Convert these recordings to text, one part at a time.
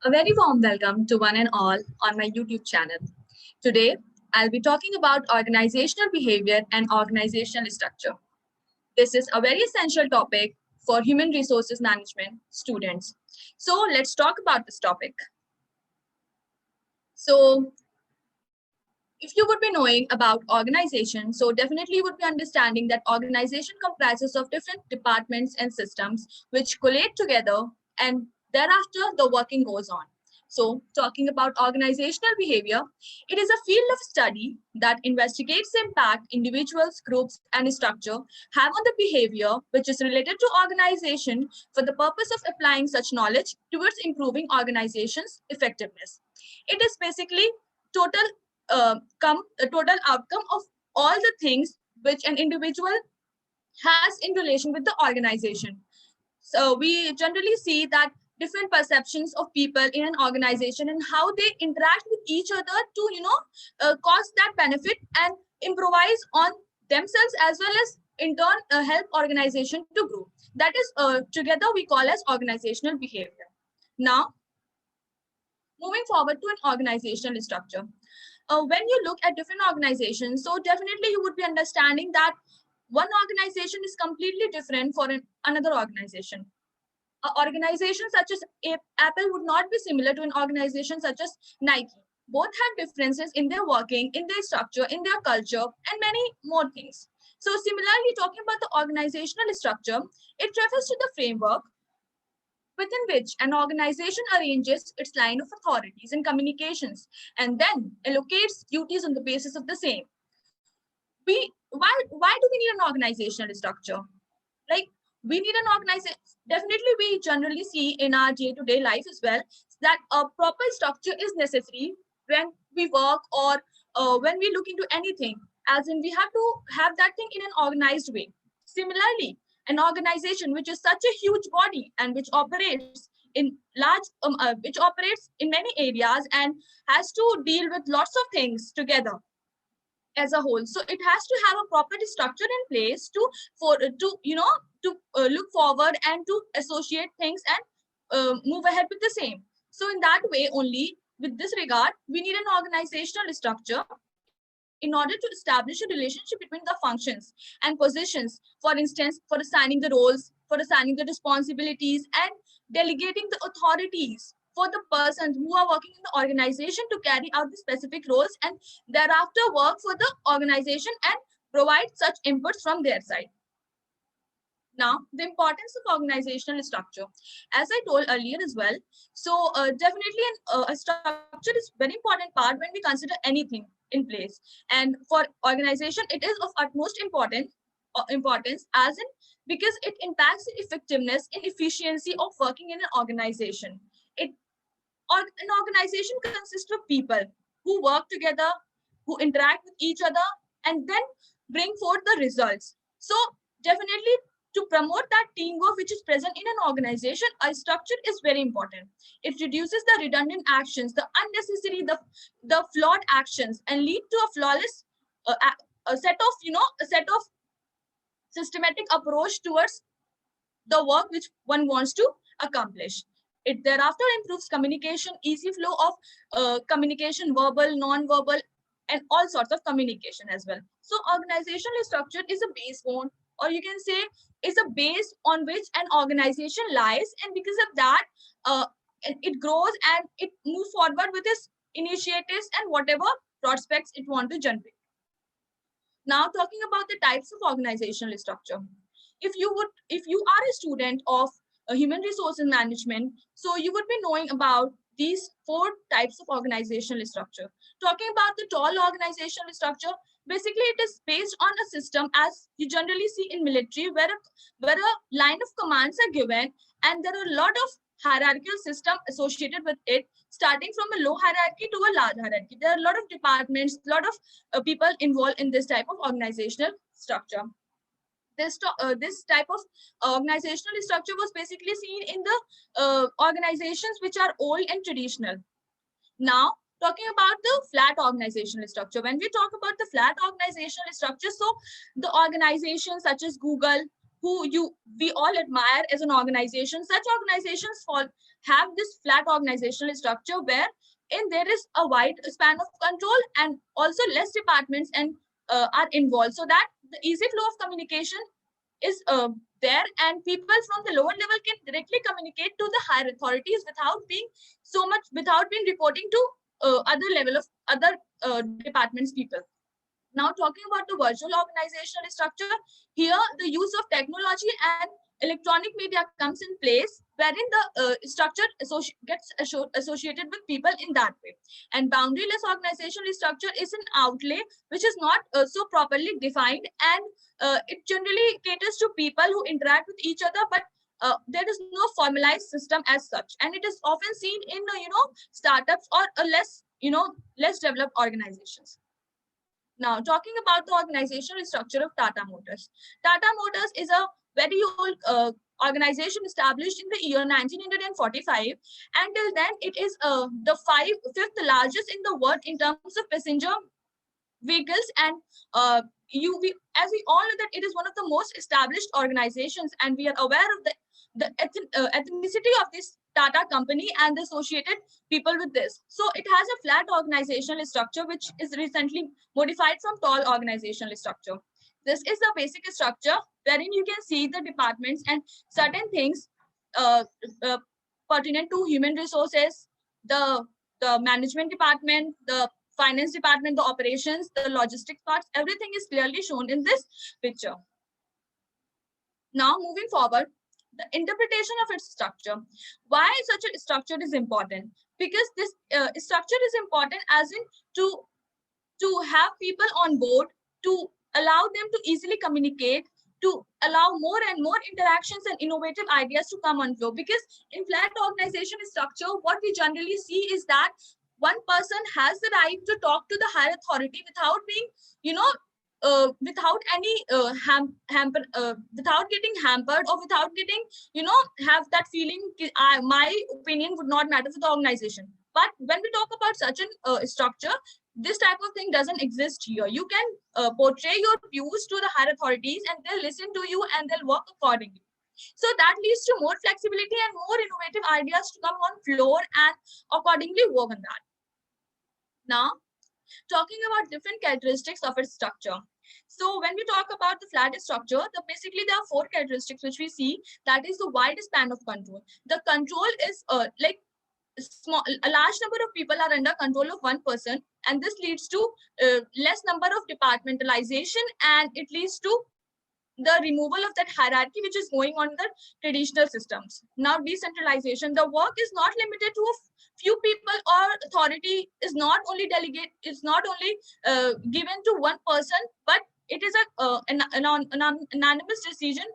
A very warm welcome to one and all on my YouTube channel. Today, I'll be talking about organizational behavior and organizational structure. This is a very essential topic for human resources management students. So let's talk about this topic. So if you would be knowing about organization, so definitely you would be understanding that organization comprises of different departments and systems which collate together, and thereafter the working goes on. So talking about organizational behavior, it is a field of study that investigates the impact individuals, groups, and structure have on the behavior which is related to organization for the purpose of applying such knowledge towards improving organization's effectiveness. It is basically total a total outcome of all the things which an individual has in relation with the organization. So we generally see that different perceptions of people in an organization and how they interact with each other to cause that benefit and improvise on themselves, as well as in turn help organization to grow. That is together we call as organizational behavior. Now moving forward to an organizational structure. When you look at different organizations, so definitely you would be understanding that one organization is completely different for another organization. An organization such as Apple would not be similar to an organization such as Nike. Both have differences in their working, in their structure, in their culture, and many more things. So similarly, talking about the organizational structure, it refers to the framework within which an organization arranges its line of authorities and communications and then allocates duties on the basis of the same. Why do we need an organizational structure? Like, we need an organization. Definitely we generally see in our day-to-day life as well that a proper structure is necessary when we work or when we look into anything, as in we have to have that thing in an organized way. Similarly, an organization which is such a huge body and which operates in which operates in many areas and has to deal with lots of things together as a whole, so it has to have a proper structure in place to look forward and to associate things and move ahead with the same. So in that way only, with this regard, we need an organizational structure in order to establish a relationship between the functions and positions, for instance, for assigning the roles, for assigning the responsibilities, and delegating the authorities for the persons who are working in the organization to carry out the specific roles and thereafter work for the organization and provide such inputs from their side. Now, the importance of organizational structure, as I told earlier as well. So definitely a structure is very important part when we consider anything in place. And for organization, it is of utmost importance, as in because it impacts the effectiveness and efficiency of working in an organization. An organization consists of people who work together, who interact with each other, and then bring forth the results. So definitely, to promote that teamwork which is present in an organization, a structure is very important. It reduces the redundant actions, the unnecessary, the flawed actions, and lead to a flawless a set of systematic approach towards the work which one wants to accomplish. It thereafter improves communication, easy flow of communication, verbal, non-verbal, and all sorts of communication as well. So organizational structure is a backbone, or you can say is a base on which an organization lies, and because of that, it grows and it moves forward with its initiatives and whatever prospects it want to generate. Now, talking about the types of organizational structure. If you are a student of human resources management, so you would be knowing about these 4 types of organizational structure. Talking about the tall organizational structure, basically it is based on a system as you generally see in military, where a line of commands are given and there are a lot of hierarchical system associated with it, starting from a low hierarchy to a large hierarchy. There are a lot of departments, a lot of people involved in this type of organizational structure. This type of organizational structure was basically seen in the organizations which are old and traditional. Now, talking about the flat organizational structure. When we talk about the flat organizational structure, so the organizations such as Google, we all admire as an organization. Such organizations have this flat organizational structure where there is a wide span of control and also less departments and are involved, so that the easy flow of communication is there, and people from the lower level can directly communicate to the higher authorities without being reporting to other departments people. Now, talking about the virtual organizational structure, here the use of technology and electronic media comes in place, wherein the structure gets associated with people in that way. And boundaryless organizational structure is an outlay which is not so properly defined, and it generally caters to people who interact with each other, but there is no formalized system as such, and it is often seen in startups or less developed organizations. Now, talking about the organizational structure of Tata Motors. Tata Motors is a very old organization established in the year 1945. Until then, it is the fifth largest in the world in terms of passenger vehicles, and as we all know that it is one of the most established organizations, and we are aware of the ethnicity of this Tata company and the associated people with this. So it has a flat organizational structure which is recently modified from tall organizational structure. This is the basic structure wherein you can see the departments and certain things uh, uh, pertinent to human resources, the management department, the finance department, the operations, the logistics parts, everything is clearly shown in this picture. Now, moving forward, the interpretation of its structure. Why such a structure is important? Because this structure is important as in to have people on board, to allow them to easily communicate, to allow more and more interactions and innovative ideas to come on flow. Because in flat organization structure, what we generally see is that one person has the right to talk to the higher authority without being, without any without getting hampered, or without getting, have that feeling, my opinion would not matter for the organization. But when we talk about such a structure, this type of thing doesn't exist here. You can portray your views to the higher authorities, and they'll listen to you and they'll work accordingly. So that leads to more flexibility and more innovative ideas to come on floor and accordingly work on that. Now, talking about different characteristics of its structure. So when we talk about the flat structure, basically there are four characteristics which we see. That is the wide span of control. The control is like a large number of people are under control of one person, and this leads to less number of departmentalization, and it leads to the removal of that hierarchy which is going on in the traditional systems. Now, decentralization, the work is not limited to a few people, or authority is not only given to one person, but it is an anonymous decision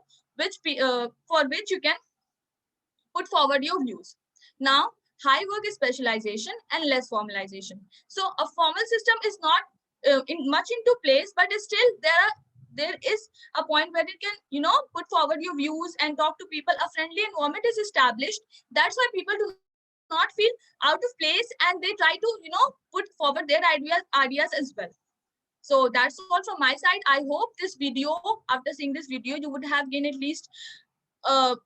for which you can put forward your views. Now, high work is specialization and less formalization. So a formal system is not much into place, but still there is a point where it can, put forward your views and talk to people. A friendly environment is established. That's why people do not feel out of place, and they try to, put forward their ideas as well. So that's all from my side. I hope this video, after seeing this video, you would have gained at least a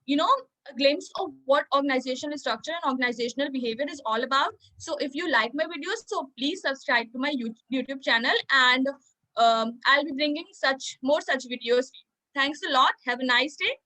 glimpse of what organizational structure and organizational behavior is all about. So if you like my videos, so please subscribe to my YouTube channel, and I'll be bringing more such videos. Thanks a lot. Have a nice day.